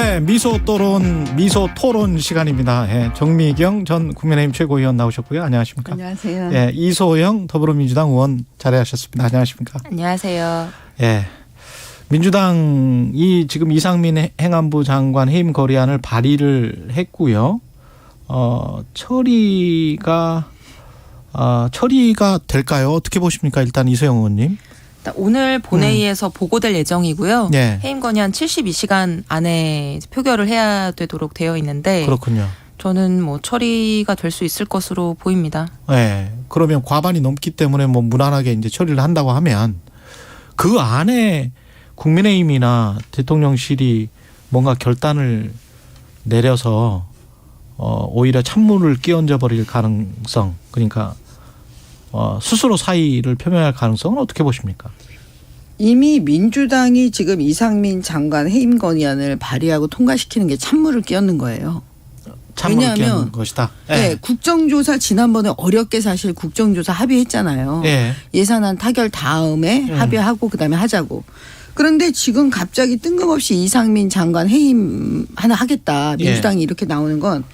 네, 미소토론 시간입니다. 예, 정미경 전 국민의힘 최고위원 나오셨고요. 안녕하십니까? 안녕하세요. 예, 이소영 더불어민주당 의원 자리하셨습니다. 안녕하십니까? 안녕하세요. 예, 민주당이 지금 이상민 행안부 장관 해임 거리안을 발의를 했고요. 처리가 될까요? 어떻게 보십니까? 일단 이소영 의원님. 오늘 본회의에서 보고될 예정이고요. 네. 해임 건의안 72시간 안에 표결을 해야 되도록 되어 있는데 그렇군요. 저는 뭐 처리가 될 수 있을 것으로 보입니다. 네. 그러면 과반이 넘기 때문에 뭐 무난하게 이제 처리를 한다고 하면 그 안에 국민의힘이나 대통령실이 뭔가 결단을 내려서 오히려 찬물을 끼얹어 버릴 가능성, 그러니까 스스로 사의를 표명할 가능성은 어떻게 보십니까? 이미 민주당이 지금 이상민 장관 해임 건의안을 발의하고 통과시키는 게 찬물을 끼얹는 거예요. 찬물을 끼얹는 것이다. 네, 국정조사 지난번에 어렵게 사실 국정조사 합의했잖아요. 예. 예산안 타결 다음에 합의하고 그다음에 하자고. 그런데 지금 갑자기 뜬금없이 이상민 장관 해임 하나 하겠다. 민주당이 이렇게 나오는 건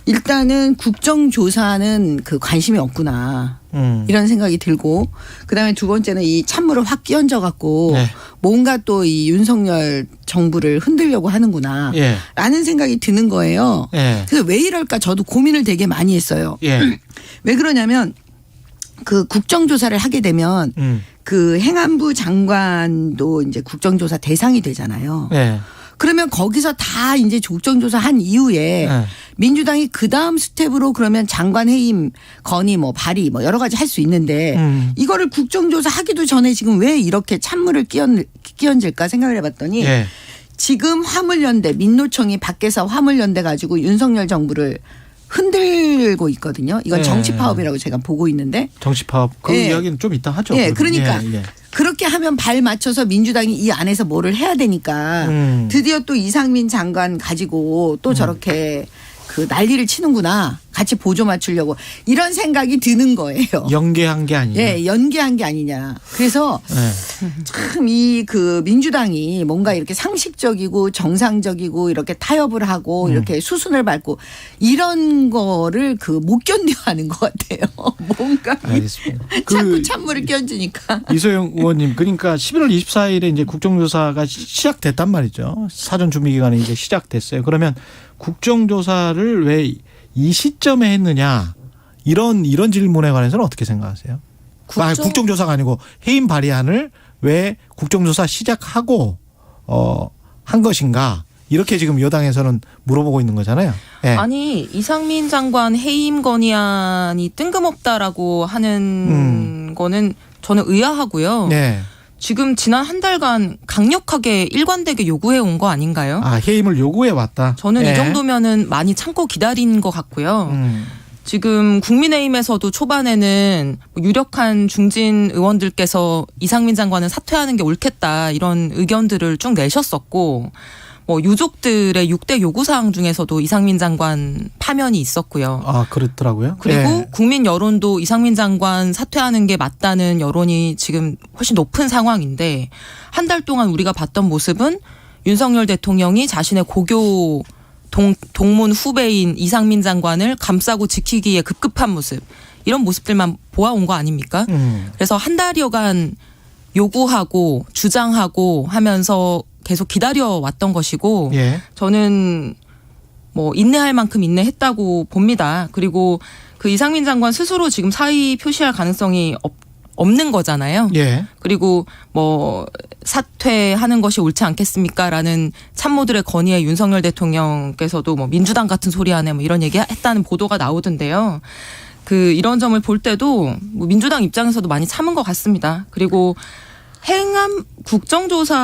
일단은 국정조사는 그 관심이 없구나. 이런 생각이 들고 그다음에 두 번째는 이 찬물을 확 끼얹어 갖고 네. 뭔가 또 이 윤석열 정부를 흔들려고 하는구나. 예. 라는 생각이 드는 거예요. 예. 그래서 왜 이럴까 저도 고민을 되게 많이 했어요. 예. 왜 그러냐면 그 국정조사를 하게 되면 그 행안부 장관도 이제 국정조사 대상이 되잖아요. 예. 그러면 거기서 다 이제 국정조사 한 이후에 예. 민주당이 그 다음 스텝으로 그러면 장관 해임 건의 뭐 발의 뭐 여러 가지 할 수 있는데 이거를 국정조사 하기도 전에 지금 왜 이렇게 찬물을 끼얹을까 생각을 해봤더니 예. 지금 화물연대 민노총이 밖에서 화물연대 가지고 윤석열 정부를 흔들고 있거든요. 이건 예. 정치 파업이라고 제가 보고 있는데. 정치 파업 그 예. 이야기는 좀 이따 하죠. 예, 그러니까 예. 그렇게 하면 발 맞춰서 민주당이 이 안에서 뭐를 해야 되니까 드디어 또 이상민 장관 가지고 또 저렇게 그 난리를 치는구나. 같이 보조 맞추려고 이런 생각이 드는 거예요. 연계한 게 아니냐. 예, 연계한 게 아니냐. 그래서 예. 참 이 그 민주당이 뭔가 이렇게 상식적이고 정상적이고 이렇게 타협을 하고 이렇게 수순을 밟고 이런 거를 그 못 견뎌하는 것 같아요. 뭔가 알겠습니다. 자꾸 찬물을 끼얹으니까. 이소영 의원님, 그러니까 11월 24일에 이제 국정조사가 시작됐단 말이죠. 사전 준비 기간이 이제 시작됐어요. 그러면 국정조사를 왜 이 시점에 했느냐 이런 질문에 관해서는 어떻게 생각하세요? 국정조사가 아니고 해임 발의안을 왜 국정조사 시작하고 한 것인가 이렇게 지금 여당에서는 물어보고 있는 거잖아요. 예. 아니 이상민 장관 해임 건의안이 뜬금없다라고 하는 거는 저는 의아하고요. 네. 지금 지난 한 달간 강력하게 일관되게 요구해 온 거 아닌가요? 아, 해임을 요구해 왔다. 저는 예. 이 정도면은 많이 참고 기다린 것 같고요. 지금 국민의힘에서도 초반에는 유력한 중진 의원들께서 이상민 장관은 사퇴하는 게 옳겠다 이런 의견들을 쭉 내셨었고 뭐 유족들의 6대 요구사항 중에서도 이상민 장관 파면이 있었고요. 아, 그렇더라고요. 그리고 예. 국민 여론도 이상민 장관 사퇴하는 게 맞다는 여론이 지금 훨씬 높은 상황인데 한 달 동안 우리가 봤던 모습은 윤석열 대통령이 자신의 고교 동문 후배인 이상민 장관을 감싸고 지키기에 급급한 모습 이런 모습들만 보아온 거 아닙니까? 그래서 한 달여간 요구하고 주장하고 하면서 계속 기다려왔던 것이고 예. 저는 뭐 인내할 만큼 인내했다고 봅니다. 그리고 그 이상민 장관 스스로 지금 사의 표시할 가능성이 없는 거잖아요. 예. 그리고 뭐 사퇴하는 것이 옳지 않겠습니까라는 참모들의 건의에 윤석열 대통령께서도 뭐 민주당 같은 소리 하네 뭐 이런 얘기 했다는 보도가 나오던데요. 그 이런 점을 볼 때도 뭐 민주당 입장에서도 많이 참은 것 같습니다. 그리고 행안 국정조사가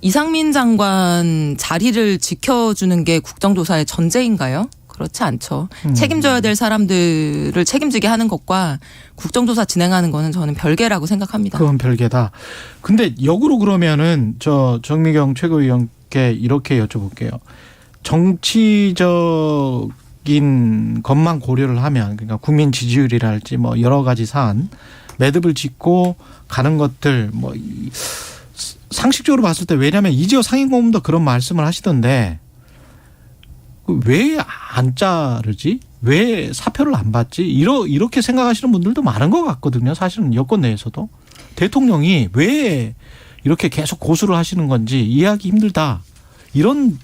이상민 장관 자리를 지켜주는 게 국정조사의 전제인가요? 그렇지 않죠. 책임져야 될 사람들을 책임지게 하는 것과 국정조사 진행하는 거는 저는 별개라고 생각합니다. 그건 별개다. 근데 역으로 그러면은 저 정미경 최고위원께 이렇게 여쭤볼게요. 정치적인 것만 고려를 하면 그러니까 국민 지지율이랄지 뭐 여러 가지 사안 매듭을 짓고 가는 것들 뭐 상식적으로 봤을 때 왜냐하면 이재호 상임고문도 그런 말씀을 하시던데 왜 안 자르지? 왜 사표를 안 받지? 이렇게 생각하시는 분들도 많은 것 같거든요. 사실은 여권 내에서도. 대통령이 왜 이렇게 계속 고수를 하시는 건지 이해하기 힘들다. 이런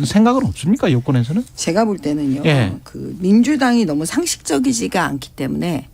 생각은 없습니까? 여권에서는? 제가 볼 때는요. 예. 그 민주당이 너무 상식적이지가 않기 때문에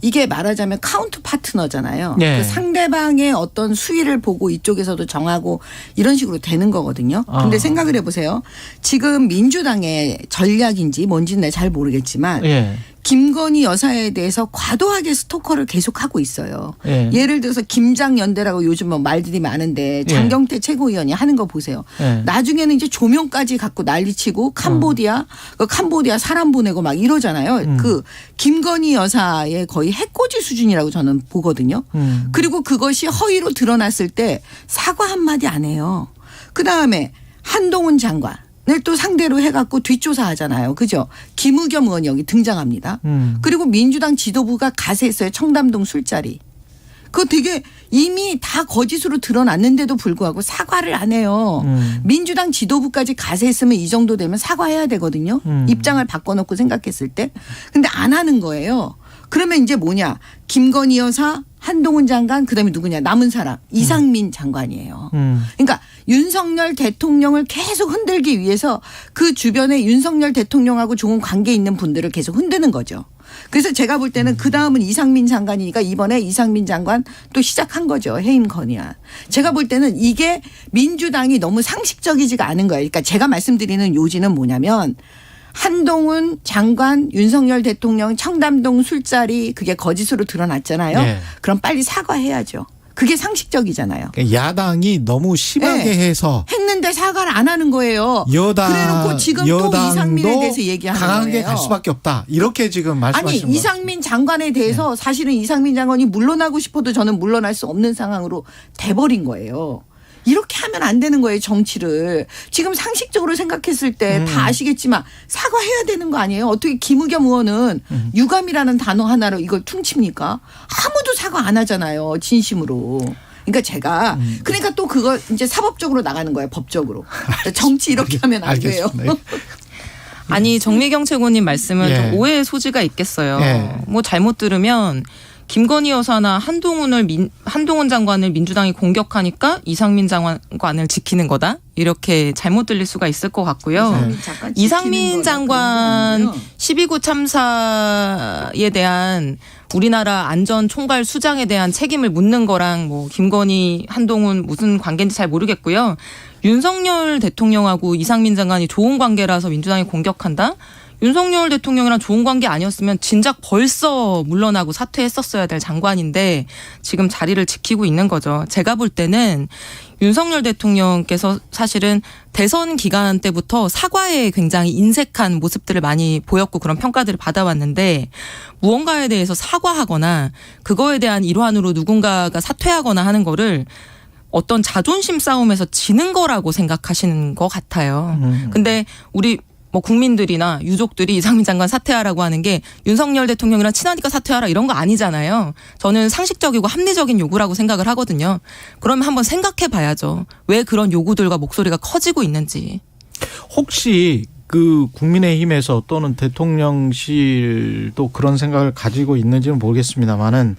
이게 말하자면 카운트 파트너잖아요. 예. 그 상대방의 어떤 수위를 보고 이쪽에서도 정하고 이런 식으로 되는 거거든요. 근데 생각을 해보세요. 지금 민주당의 전략인지 뭔지는 내가 잘 모르겠지만 예. 김건희 여사에 대해서 과도하게 스토커를 계속하고 있어요. 예. 예를 들어서 김장연대라고 요즘 뭐 말들이 많은데 장경태 최고위원이 하는 거 보세요. 예. 나중에는 이제 조명까지 갖고 난리치고 캄보디아 그 캄보디아 사람 보내고 막 이러잖아요. 그 김건희 여사의 거의 해코지 수준이라고 저는 보거든요. 그리고 그것이 허위로 드러났을 때 사과 한마디 안 해요. 그다음에 한동훈 장관 을 또 상대로 해갖고 뒷조사하잖아요. 그죠? 김의겸 의원이 여기 등장합니다. 그리고 민주당 지도부가 가세했어요. 청담동 술자리. 그거 되게 이미 다 거짓으로 드러났는데도 불구하고 사과를 안 해요. 민주당 지도부까지 가세했으면 이 정도 되면 사과해야 되거든요. 입장을 바꿔놓고 생각했을 때. 근데 안 하는 거예요. 그러면 이제 뭐냐. 김건희 여사, 한동훈 장관, 그다음에 누구냐. 남은 사람. 이상민 장관이에요. 그러니까 윤석열 대통령을 계속 흔들기 위해서 그 주변에 윤석열 대통령하고 좋은 관계 있는 분들을 계속 흔드는 거죠. 그래서 제가 볼 때는 그 다음은 이상민 장관이니까 이번에 이상민 장관 또 시작한 거죠. 해임 건의안. 제가 볼 때는 이게 민주당이 너무 상식적이지가 않은 거예요. 그러니까 제가 말씀드리는 요지는 뭐냐면 한동훈 장관, 윤석열 대통령 청담동 술자리 그게 거짓으로 드러났잖아요. 네. 그럼 빨리 사과해야죠. 그게 상식적이잖아요. 야당이 너무 심하게 네. 해서 했는데 사과를 안 하는 거예요. 그래놓고 지금 또 이상민에 대해서 얘기하는 강하게 거예요. 갈 수밖에 없다. 이렇게 지금 말씀하시는 아니 거예요. 이상민 장관에 대해서 사실은 이상민 장관이 물러나고 싶어도 저는 물러날 수 없는 상황으로 돼버린 거예요. 이렇게 하면 안 되는 거예요. 정치를. 지금 상식적으로 생각했을 때 다 아시겠지만 사과해야 되는 거 아니에요. 어떻게 김의겸 의원은 유감이라는 단어 하나로 이걸 퉁칩니까? 아무도 사과 안 하잖아요. 진심으로. 그러니까 제가 그러니까 또 그거 이제 사법적으로 나가는 거예요. 법적으로. 정치 이렇게 하면 안 돼요. 알겠습니다. 아니 정미경 최고님 말씀은 예. 좀 오해의 소지가 있겠어요. 예. 뭐 잘못 들으면 김건희 여사나 한동훈 장관을 민주당이 공격하니까 이상민 장관을 지키는 거다 이렇게 잘못 들릴 수가 있을 것 같고요. 이상민 장관 12구 참사에 대한 우리나라 안전총괄 수장에 대한 책임을 묻는 거랑 뭐 김건희, 한동훈 무슨 관계인지 잘 모르겠고요. 윤석열 대통령하고 이상민 장관이 좋은 관계라서 민주당이 공격한다? 윤석열 대통령이랑 좋은 관계 아니었으면 진작 벌써 물러나고 사퇴했었어야 될 장관인데 지금 자리를 지키고 있는 거죠. 제가 볼 때는 윤석열 대통령께서 사실은 대선 기간 때부터 사과에 굉장히 인색한 모습들을 많이 보였고 그런 평가들을 받아왔는데 무언가에 대해서 사과하거나 그거에 대한 일환으로 누군가가 사퇴하거나 하는 거를 어떤 자존심 싸움에서 지는 거라고 생각하시는 것 같아요. 근데 우리 뭐 국민들이나 유족들이 이상민 장관 사퇴하라고 하는 게 윤석열 대통령이랑 친하니까 사퇴하라 이런 거 아니잖아요. 저는 상식적이고 합리적인 요구라고 생각을 하거든요. 그러면 한번 생각해 봐야죠. 왜 그런 요구들과 목소리가 커지고 있는지. 혹시 그 국민의힘에서 또는 대통령실도 그런 생각을 가지고 있는지는 모르겠습니다만은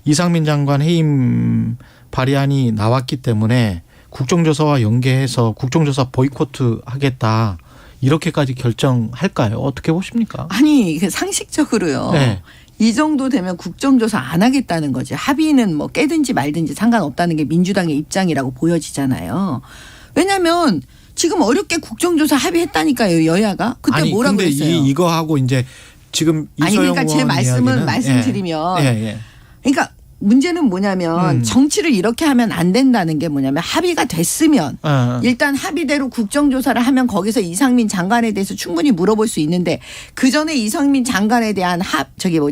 이상민 장관 해임 발의안이 나왔기 때문에 국정조사와 연계해서 국정조사 보이콧 하겠다. 이렇게까지 결정할까요? 어떻게 보십니까? 아니 상식적으로요. 네. 이 정도 되면 국정조사 안 하겠다는 거죠. 합의는 뭐 깨든지 말든지 상관없다는 게 민주당의 입장이라고 보여지잖아요. 왜냐하면 지금 어렵게 국정조사 합의했다니까요. 여야가. 그때 아니, 뭐라고 근데 그랬어요. 이거하고 이제 지금 아니 이소영 그러니까 제 의원 말씀을 이야기는 말씀드리면 예. 그러니까 문제는 뭐냐면 정치를 이렇게 하면 안 된다는 게 뭐냐면 합의가 됐으면 일단 합의대로 국정조사를 하면 거기서 이상민 장관에 대해서 충분히 물어볼 수 있는데 그 전에 이상민 장관에 대한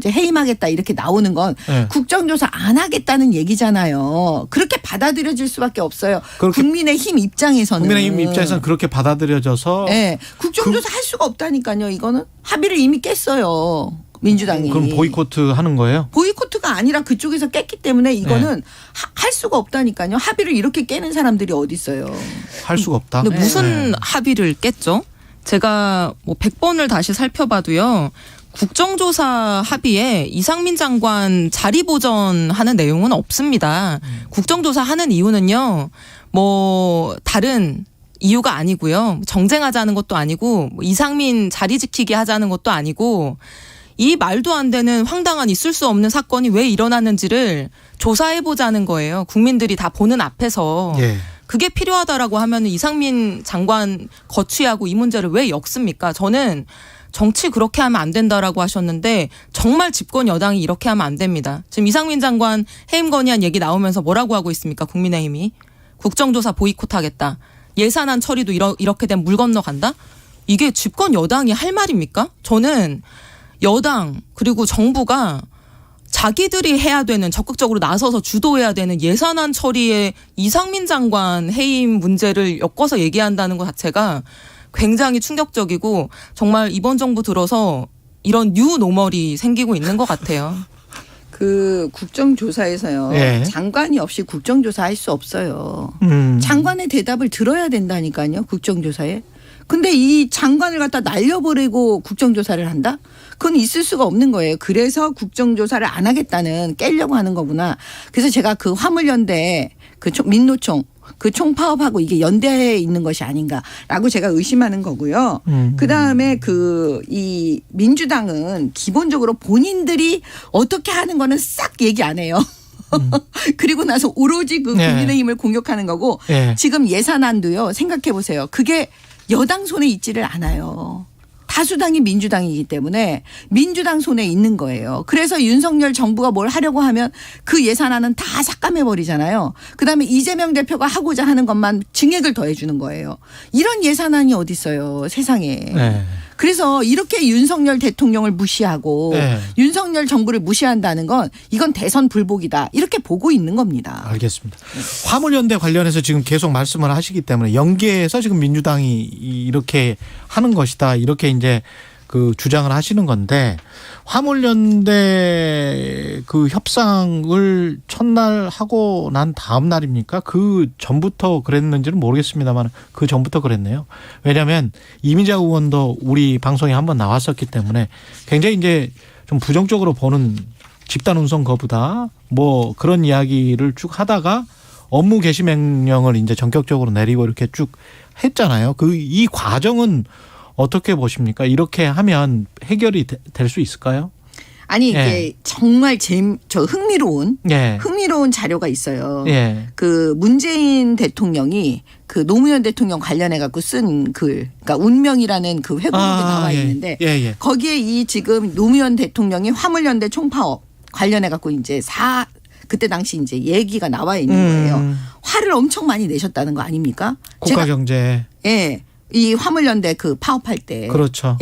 해임하겠다 이렇게 나오는 건 국정조사 안 하겠다는 얘기잖아요. 그렇게 받아들여질 수밖에 없어요. 국민의힘 입장에서는. 국민의힘 입장에서는 그렇게 받아들여져서. 네. 국정조사 할 수가 없다니까요. 이거는 합의를 이미 깼어요. 민주당이. 그럼 보이콧 하는 거예요? 보이콧가 아니라 그쪽에서 깼기 때문에 이거는 할 수가 없다니까요. 합의를 이렇게 깨는 사람들이 어디 있어요. 할 수가 없다. 근데 무슨 합의를 깼죠? 제가 뭐 100번을 다시 살펴봐도요. 국정조사 합의에 이상민 장관 자리 보전하는 내용은 없습니다. 국정조사 하는 이유는요. 뭐 다른 이유가 아니고요. 정쟁하자는 것도 아니고 뭐 이상민 자리 지키게 하자는 것도 아니고 이 말도 안 되는 황당한 있을 수 없는 사건이 왜 일어났는지를 조사해보자는 거예요. 국민들이 다 보는 앞에서. 예. 그게 필요하다라고 하면 이상민 장관 거취하고 이 문제를 왜 엮습니까? 저는 정치 그렇게 하면 안 된다라고 하셨는데 정말 집권 여당이 이렇게 하면 안 됩니다. 지금 이상민 장관 해임 건의안 얘기 나오면서 뭐라고 하고 있습니까? 국민의힘이. 국정조사 보이콧하겠다. 예산안 처리도 이렇게 되면 물 건너간다? 이게 집권 여당이 할 말입니까? 저는 여당 그리고 정부가 자기들이 해야 되는 적극적으로 나서서 주도해야 되는 예산안 처리에 이상민 장관 해임 문제를 엮어서 얘기한다는 것 자체가 굉장히 충격적이고 정말 이번 정부 들어서 이런 뉴노멀이 생기고 있는 것 같아요. 그 국정조사에서요. 예. 장관이 없이 국정조사 할 수 없어요. 장관의 대답을 들어야 된다니까요. 국정조사에. 근데 이 장관을 갖다 날려버리고 국정조사를 한다? 그건 있을 수가 없는 거예요. 그래서 국정조사를 안 하겠다는 깨려고 하는 거구나. 그래서 제가 그 화물연대 그 민노총 그 총파업하고 이게 연대해 있는 것이 아닌가라고 제가 의심하는 거고요. 그다음에 그 이 민주당은 기본적으로 본인들이 어떻게 하는 거는 싹 얘기 안 해요. 그리고 나서 오로지 그 국민의힘을 공격하는 거고 지금 예산안도요. 생각해 보세요. 그게 여당 손에 있지를 않아요. 다수당이 민주당이기 때문에 민주당 손에 있는 거예요. 그래서 윤석열 정부가 뭘 하려고 하면 그 예산안은 다 삭감해버리잖아요. 그다음에 이재명 대표가 하고자 하는 것만 증액을 더해주는 거예요. 이런 예산안이 어디 있어요. 세상에. 네. 그래서 이렇게 윤석열 대통령을 무시하고 윤석열 정부를 무시한다는 건 이건 대선 불복이다. 이렇게 보고 있는 겁니다. 알겠습니다. 화물연대 관련해서 지금 계속 말씀을 하시기 때문에 연계해서 지금 민주당이 이렇게 하는 것이다. 이렇게 이제 그 주장을 하시는 건데 화물연대 그 협상을 첫날 하고 난 다음 날입니까? 그 전부터 그랬는지는 모르겠습니다만 그 전부터 그랬네요. 왜냐하면 이미자 의원도 우리 방송에 한번 나왔었기 때문에 굉장히 이제 좀 부정적으로 보는 집단 운송 거부다 뭐 그런 이야기를 쭉 하다가 업무 개시 명령을 이제 전격적으로 내리고 이렇게 쭉 했잖아요. 그 이 과정은 어떻게 보십니까? 이렇게 하면 해결이 될 수 있을까요? 아니 이게 정말 저 흥미로운 자료가 있어요. 그 문재인 대통령이 그 노무현 대통령 관련해 갖고 쓴 글, 그러니까 운명이라는 그 회고록에 나와 있는데 거기에 이 지금 노무현 대통령이 화물연대 총파업 관련해 갖고 이제 그때 당시 이제 얘기가 나와 있는 거예요. 화를 엄청 많이 내셨다는 거 아닙니까? 국가 경제. 이 화물연대 그 파업할 때. 그렇죠.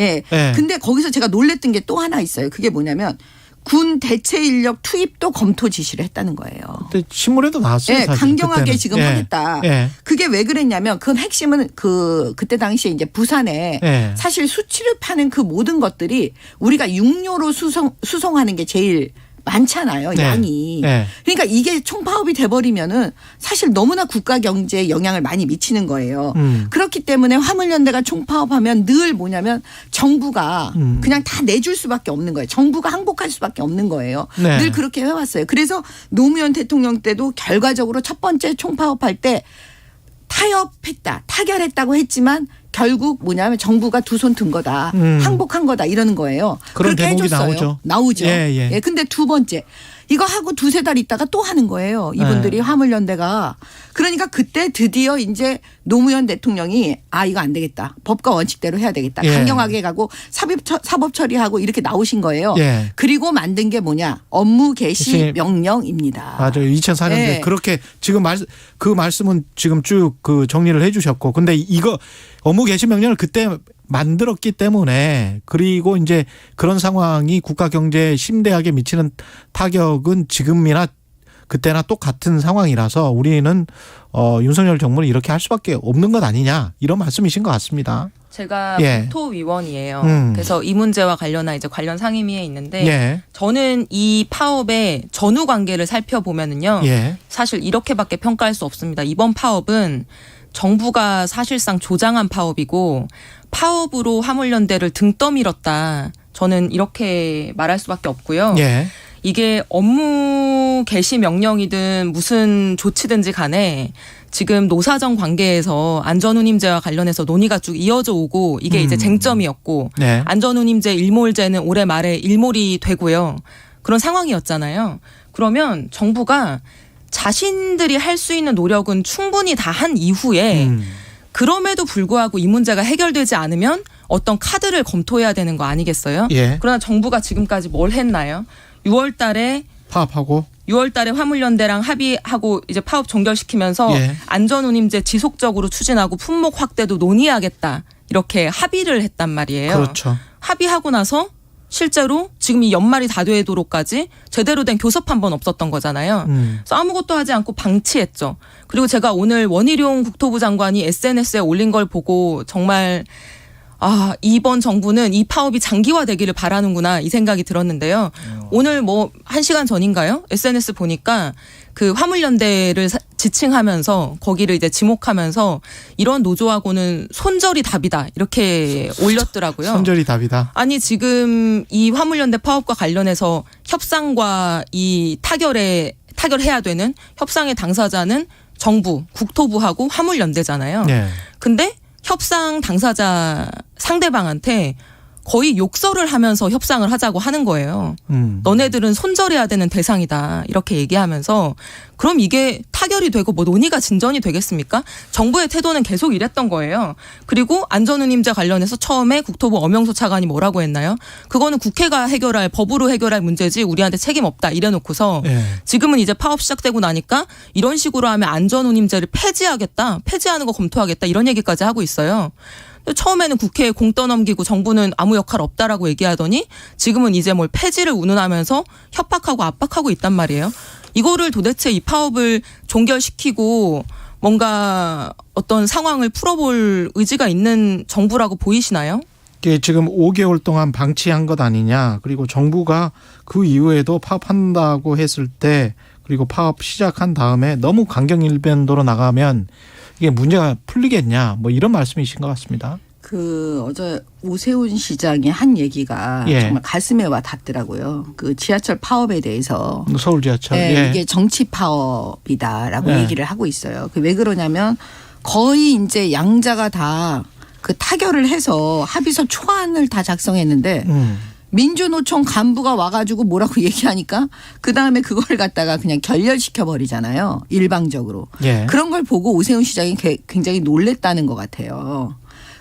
근데 거기서 제가 놀랬던 게 또 하나 있어요. 그게 뭐냐면 군 대체 인력 투입도 검토 지시를 했다는 거예요. 그때 신문에도 나왔어요. 사실. 강경하게 그때는. 지금 하겠다. 그게 왜 그랬냐면 그 핵심은 그때 당시에 이제 부산에 사실 수치를 파는 그 모든 것들이 우리가 육료로 수송하는 게 제일 많잖아요. 양이. 그러니까 이게 총파업이 돼버리면은 사실 너무나 국가 경제에 영향을 많이 미치는 거예요. 그렇기 때문에 화물연대가 총파업하면 늘 뭐냐면 정부가 그냥 다 내줄 수밖에 없는 거예요. 정부가 항복할 수밖에 없는 거예요. 늘 그렇게 해왔어요. 그래서 노무현 대통령 때도 결과적으로 첫 번째 총파업할 때 타결했다고 했지만 결국 뭐냐면 정부가 두 손 든 거다. 항복한 거다. 이러는 거예요. 그런 그렇게 대목이 해줬어요. 나오죠. 근데 두 번째. 이거 하고 두세 달 있다가 또 하는 거예요. 이분들이 화물연대가. 그러니까 그때 드디어 이제 노무현 대통령이 이거 안 되겠다. 법과 원칙대로 해야 되겠다. 강경하게 가고 사법 처리하고 이렇게 나오신 거예요. 그리고 만든 게 뭐냐. 업무 개시 명령입니다. 맞아요. 2004년도에 그렇게 지금 그 말씀은 지금 쭉 그 정리를 해 주셨고. 근데 이거 업무 개시 명령을 그때 만들었기 때문에 그리고 이제 그런 상황이 국가 경제에 심대하게 미치는 타격은 지금이나 그때나 똑같은 상황이라서 우리는 윤석열 정부는 이렇게 할 수밖에 없는 것 아니냐 이런 말씀이신 것 같습니다. 제가 예. 국토위원이에요. 음. 그래서 이 문제와 관련한 이제 관련 상임위에 있는데 예. 저는 이 파업의 전후 관계를 살펴보면은요. 예. 사실 이렇게밖에 평가할 수 없습니다. 이번 파업은 정부가 사실상 조장한 파업이고 파업으로 화물연대를 등 떠밀었다. 저는 이렇게 말할 수밖에 없고요. 예. 이게 업무 개시 명령이든 무슨 조치든지 간에 지금 노사정 관계에서 안전운임제와 관련해서 논의가 쭉 이어져 오고 이게 이제 쟁점이었고 네. 안전운임제 일몰제는 올해 말에 일몰이 되고요. 그런 상황이었잖아요. 그러면 정부가 자신들이 할 수 있는 노력은 충분히 다 한 이후에 그럼에도 불구하고 이 문제가 해결되지 않으면 어떤 카드를 검토해야 되는 거 아니겠어요? 예. 그러나 정부가 지금까지 뭘 했나요? 6월 달에 화물연대랑 합의하고 이제 파업 종결시키면서 예. 안전운임제 지속적으로 추진하고 품목 확대도 논의하겠다. 이렇게 합의를 했단 말이에요. 그렇죠. 합의하고 나서 실제로 지금 이 연말이 다 되도록까지 제대로 된 교섭 한 번 없었던 거잖아요. 그래서 아무것도 하지 않고 방치했죠. 그리고 제가 오늘 원희룡 국토부 장관이 SNS에 올린 걸 보고 정말 이번 정부는 이 파업이 장기화되기를 바라는구나 이 생각이 들었는데요. 오늘 뭐 1시간 전인가요? SNS 보니까 그 화물연대를 지칭하면서 거기를 이제 지목하면서 이런 노조하고는 손절이 답이다 이렇게 올렸더라고요. 손절이 답이다. 아니 지금 이 화물연대 파업과 관련해서 협상과 이 타결해야 되는 협상의 당사자는 정부, 국토부하고 화물연대잖아요. 네. 근데 협상 당사자 상대방한테 거의 욕설을 하면서 협상을 하자고 하는 거예요. 너네들은 손절해야 되는 대상이다. 이렇게 얘기하면서 그럼 이게 타결이 되고 뭐 논의가 진전이 되겠습니까? 정부의 태도는 계속 이랬던 거예요. 그리고 안전운임제 관련해서 처음에 국토부 엄영수 차관이 뭐라고 했나요? 그거는 국회가 법으로 해결할 문제지 우리한테 책임 없다. 이래놓고서 예. 지금은 이제 파업 시작되고 나니까 이런 식으로 하면 안전운임제를 폐지하는 거 검토하겠다. 이런 얘기까지 하고 있어요. 처음에는 국회에 공 떠넘기고 정부는 아무 역할 없다라고 얘기하더니 지금은 이제 뭘 폐지를 운운하면서 협박하고 압박하고 있단 말이에요. 이거를 도대체 이 파업을 종결시키고 뭔가 어떤 상황을 풀어볼 의지가 있는 정부라고 보이시나요? 이게 지금 5개월 동안 방치한 것 아니냐. 그리고 정부가 그 이후에도 파업한다고 했을 때 그리고 파업 시작한 다음에 너무 강경일변도로 나가면 이게 문제가 풀리겠냐. 뭐 이런 말씀이신 것 같습니다. 어제 오세훈 시장이 한 얘기가 예. 정말 가슴에 와 닿더라고요. 그 지하철 파업에 대해서 서울 지하철. 네, 예. 이게 정치 파업이다라고 예. 얘기를 하고 있어요. 왜 그러냐면 거의 이제 양자가 다 그 타결을 해서 합의서 초안을 다 작성했는데 민주노총 간부가 와가지고 뭐라고 얘기하니까 그다음에 그걸 갖다가 그냥 결렬시켜 버리잖아요. 일방적으로. 예. 그런 걸 보고 오세훈 시장이 굉장히 놀랬다는 것 같아요.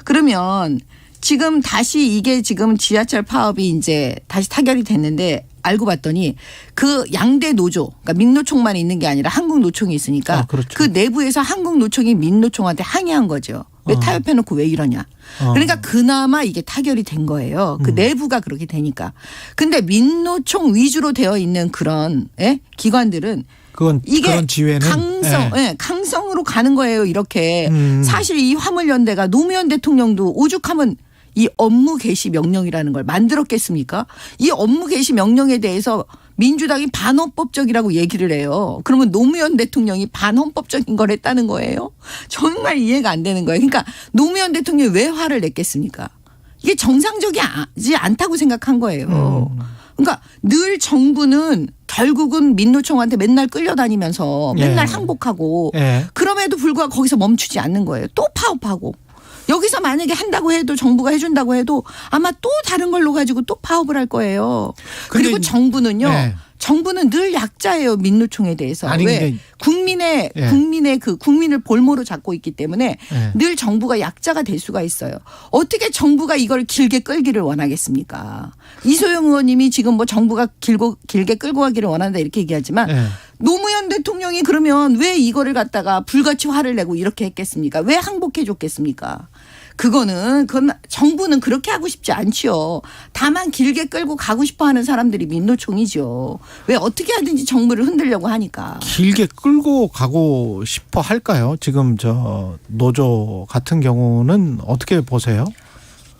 그러면 지금 다시 이게 지금 지하철 파업이 이제 다시 타결이 됐는데 알고 봤더니 그 양대 노조, 그러니까 민노총만 있는 게 아니라 한국노총이 있으니까 그렇죠. 그 내부에서 한국노총이 민노총한테 항의한 거죠. 왜 타협해놓고 왜 이러냐. 그러니까 그나마 이게 타결이 된 거예요. 그 내부가 그렇게 되니까. 근데 민노총 위주로 되어 있는 그런 기관들은 이게 그런 지회는 강성으로 가는 거예요. 이렇게 사실 이 화물연대가 노무현 대통령도 오죽하면 이 업무 개시 명령이라는 걸 만들었겠습니까? 이 업무 개시 명령에 대해서 민주당이 반헌법적이라고 얘기를 해요. 그러면 노무현 대통령이 반헌법적인 걸 했다는 거예요? 정말 이해가 안 되는 거예요. 그러니까 노무현 대통령이 왜 화를 냈겠습니까? 이게 정상적이지 않다고 생각한 거예요. 그러니까 늘 정부는 결국은 민노총한테 맨날 끌려다니면서 맨날 항복하고 그럼에도 불구하고 거기서 멈추지 않는 거예요. 또 파업하고. 여기서 만약에 한다고 해도 정부가 해준다고 해도 아마 또 다른 걸로 가지고 또 파업을 할 거예요. 그리고 정부는요. 정부는 늘 약자예요. 민노총에 대해서. 아니, 왜? 국민의 국민을 볼모로 잡고 있기 때문에 늘 정부가 약자가 될 수가 있어요. 어떻게 정부가 이걸 길게 끌기를 원하겠습니까? 이소영 의원님이 지금 뭐 정부가 길게 끌고 가기를 원한다 이렇게 얘기하지만 노무현 대통령이 그러면 왜 이거를 갖다가 불같이 화를 내고 이렇게 했겠습니까? 왜 항복해 줬겠습니까? 그건 정부는 그렇게 하고 싶지 않지요. 다만 길게 끌고 가고 싶어 하는 사람들이 민노총이죠. 왜 어떻게 하든지 정부를 흔들려고 하니까. 길게 끌고 가고 싶어 할까요? 지금 노조 같은 경우는 어떻게 보세요?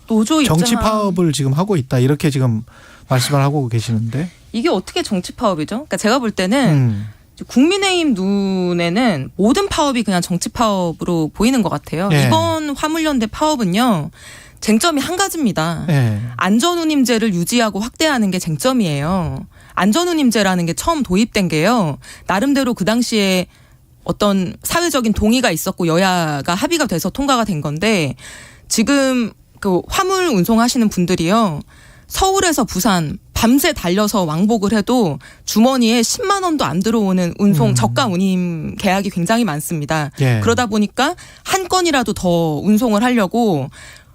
노조 입장 정치 파업을 지금 하고 있다 이렇게 지금 말씀을 하고 계시는데 이게 어떻게 정치 파업이죠? 그러니까 제가 볼 때는 국민의힘 눈에는 모든 파업이 그냥 정치 파업으로 보이는 것 같아요. 네. 이번 화물연대 파업은요. 쟁점이 한 가지입니다. 네. 안전운임제를 유지하고 확대하는 게 쟁점이에요. 안전운임제라는 게 처음 도입된 게요. 나름대로 그 당시에 어떤 사회적인 동의가 있었고 여야가 합의가 돼서 통과가 된 건데 지금 그 화물 운송하시는 분들이요. 서울에서 부산 밤새 달려서 왕복을 해도 주머니에 10만 원도 안 들어오는 운송 저가 운임 계약이 굉장히 많습니다. 예. 그러다 보니까 한 건이라도 더 운송을 하려고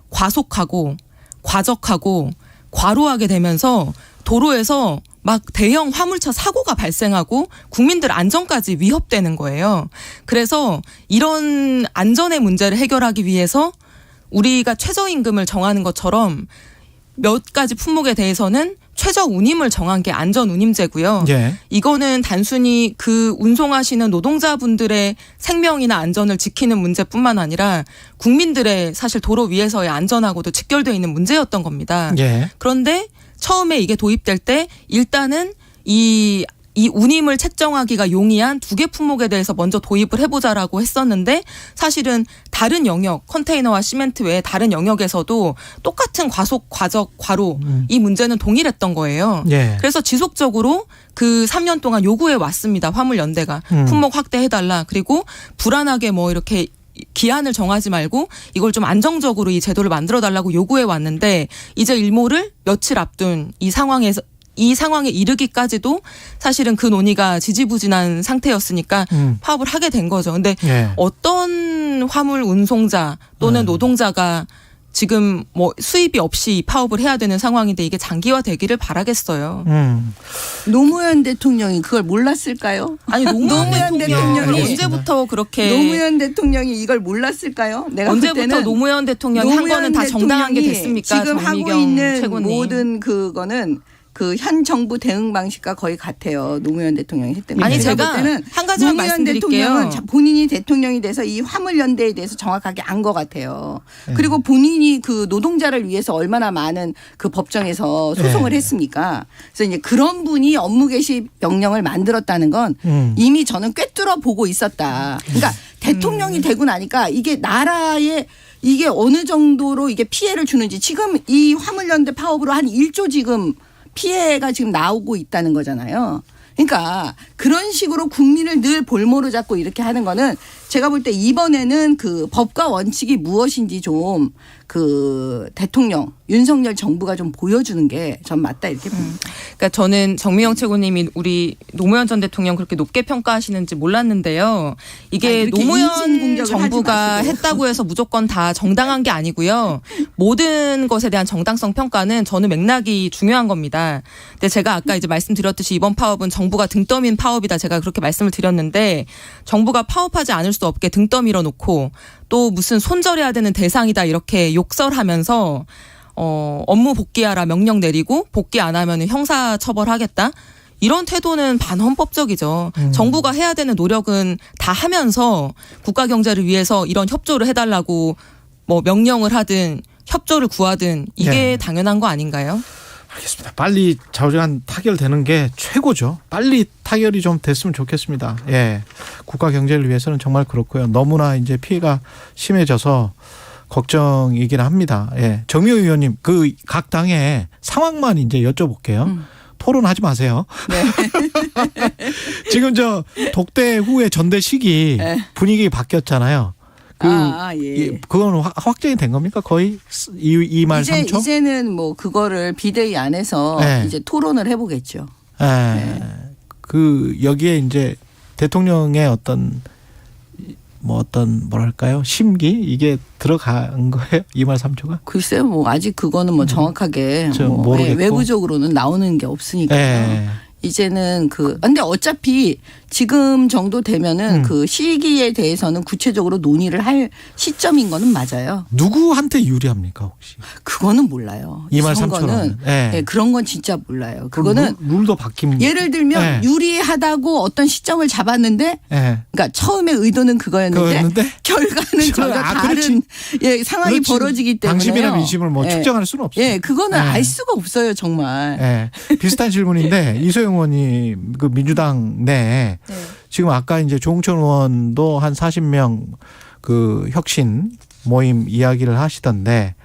과속하고 과적하고 과로하게 되면서 도로에서 막 대형 화물차 사고가 발생하고 국민들 안전까지 위협되는 거예요. 그래서 이런 안전의 문제를 해결하기 위해서 우리가 최저임금을 정하는 것처럼 몇 가지 품목에 대해서는 최저 운임을 정한 게 안전운임제고요. 예. 이거는 단순히 그 운송하시는 노동자분들의 생명이나 안전을 지키는 문제뿐만 아니라 국민들의 사실 도로 위에서의 안전하고도 직결되어 있는 문제였던 겁니다. 예. 그런데 처음에 이게 도입될 때 일단은 이 운임을 책정하기가 용이한 2개 품목에 대해서 먼저 도입을 해보자라고 했었는데 사실은 다른 영역 컨테이너와 시멘트 외에 다른 영역에서도 똑같은 과속, 과적, 과로 이 문제는 동일했던 거예요. 예. 그래서 지속적으로 그 3년 동안 요구해 왔습니다. 화물연대가 품목 확대해달라. 그리고 불안하게 뭐 이렇게 기한을 정하지 말고 이걸 좀 안정적으로 이 제도를 만들어달라고 요구해 왔는데 이제 일몰을 며칠 앞둔 이 상황에 이르기까지도 사실은 그 논의가 지지부진한 상태였으니까 파업을 하게 된 거죠. 근데 예. 어떤 화물 운송자 또는 노동자가 지금 뭐 수입이 없이 파업을 해야 되는 상황인데 이게 장기화되기를 바라겠어요. 노무현 대통령이 그걸 몰랐을까요? 아니 노무현 대통령이 언제부터 그렇게 노무현 대통령이 이걸 몰랐을까요? 내가 볼 언제부터 때는 노무현 대통령이 한 거는 다 정당한 게 됐습니까? 지금 하고 정미경 있는 최고님. 모든 그거는 그 현 정부 대응 방식과 거의 같아요. 노무현 대통령이 했던 거. 아니, 제가 제가 볼 때는 한 가지만 노무현 말씀드릴게요. 대통령은 본인이 대통령이 돼서 이 화물연대에 대해서 정확하게 안 것 같아요. 그리고 본인이 그 노동자를 위해서 얼마나 많은 그 법정에서 소송을 했습니까? 그래서 이제 그런 분이 업무 개시 명령을 만들었다는 건 이미 저는 꿰뚫어 보고 있었다. 그러니까 대통령이 되고 나니까 이게 나라에 이게 어느 정도로 이게 피해를 주는지 지금 이 화물연대 파업으로 한 1조 지금 피해가 지금 나오고 있다는 거잖아요. 그러니까 그런 식으로 국민을 늘 볼모로 잡고 이렇게 하는 거는 제가 볼 때 이번에는 그 법과 원칙이 무엇인지 좀 그 대통령 윤석열 정부가 좀 보여주는 게 전 맞다 이렇게 봅니다. 그러니까 저는 정미경 최고님이 우리 노무현 전 대통령 그렇게 높게 평가하시는지 몰랐는데요. 이게 아니, 그렇게 노무현 인신공격을 정부가 하지 마시고. 했다고 해서 무조건 다 정당한 게 아니고요. 모든 것에 대한 정당성 평가는 저는 맥락이 중요한 겁니다. 근데 제가 아까 이제 말씀드렸듯이 이번 파업은 정부가 등 떠민 파업이다. 제가 그렇게 말씀을 드렸는데 정부가 파업하지 않을 수 없게 등 떠밀어 놓고 또 무슨 손절해야 되는 대상이다 이렇게 욕설하면서 업무 복귀하라 명령 내리고 복귀 안 하면 형사 처벌하겠다. 이런 태도는 반헌법적이죠. 정부가 해야 되는 노력은 다 하면서 국가 경제를 위해서 이런 협조를 해달라고 뭐 명령을 하든 협조를 구하든 이게 네. 당연한 거 아닌가요? 알겠습니다. 빨리 좌우지간 타결되는 게 최고죠. 빨리 타결이 좀 됐으면 좋겠습니다. 예. 국가 경제를 위해서는 정말 그렇고요. 너무나 이제 피해가 심해져서 걱정이긴 합니다. 예. 정미호 의원님, 그 각 당의 상황만 이제 여쭤볼게요. 토론하지 마세요. 네. 지금 저 독대 후에 전대 시기 분위기 바뀌었잖아요. 예. 그건 확정이 된 겁니까? 거의 2말 3초? 이제는 뭐 그거를 비대위 안에서 네. 이제 토론을 해보겠죠. 예. 그 여기에 이제 대통령의 어떤 뭐랄까요? 심기 이게 들어간 거예요? 2말 3초가? 글쎄요, 뭐 아직 그거는 뭐 정확하게 저 뭐 모르겠고. 외부적으로는 나오는 게 없으니까. 예. 이제는 근데 어차피 지금 정도 되면은 그 시기에 대해서는 구체적으로 논의를 할 시점인 거는 맞아요. 누구한테 유리합니까 혹시? 그거는 몰라요. 23,000원. 예. 예, 그런 건 진짜 몰라요. 그거는 룰도 바뀝니다. 예를 들면 예. 유리하다고 어떤 시점을 잡았는데 예. 그러니까 처음에 의도는 그거였는데 결과는 전혀 다른 예, 상황이 그렇지. 벌어지기 때문에 당심이나 민심을 뭐 측정할 수는 없어요. 예, 그거는 알 수가 없어요, 정말. 예. 비슷한 질문인데 이소영 의원이 그 민주당 내 지금 아까 이제 조홍천 의원도 한 40명 그 혁신 모임 이야기를 하시던데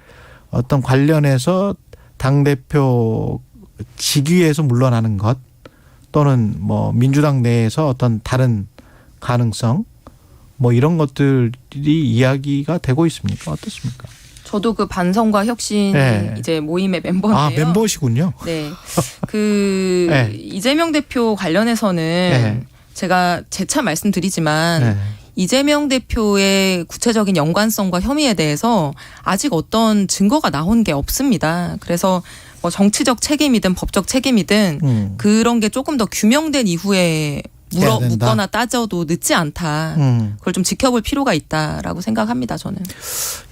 어떤 관련해서 당대표 직위에서 물러나는 것 또는 뭐 민주당 내에서 어떤 다른 가능성 뭐 이런 것들이 이야기가 되고 있습니까? 어떻습니까? 저도 그 반성과 혁신 이제 모임의 멤버인데요. 아, 멤버시군요. 네. 그 이재명 대표 관련해서는 제가 재차 말씀드리지만 이재명 대표의 구체적인 연관성과 혐의에 대해서 아직 어떤 증거가 나온 게 없습니다. 그래서 뭐 정치적 책임이든 법적 책임이든 그런 게 조금 더 규명된 이후에 묻거나 따져도 늦지 않다. 그걸 좀 지켜볼 필요가 있다라고 생각합니다. 저는.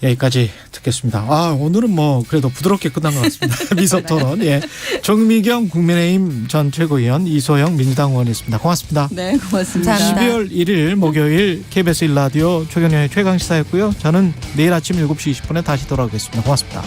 여기까지 듣겠습니다. 아, 오늘은 뭐 그래도 부드럽게 끝난 것 같습니다. 미소토론. 예. 정미경 국민의힘 전 최고위원, 이소영 민주당 의원이었습니다. 고맙습니다. 네, 고맙습니다. 감사합니다. 12월 1일 목요일 KBS 1라디오 최경영의 최강시사였고요. 저는 내일 아침 7시 20분에 다시 돌아오겠습니다. 고맙습니다.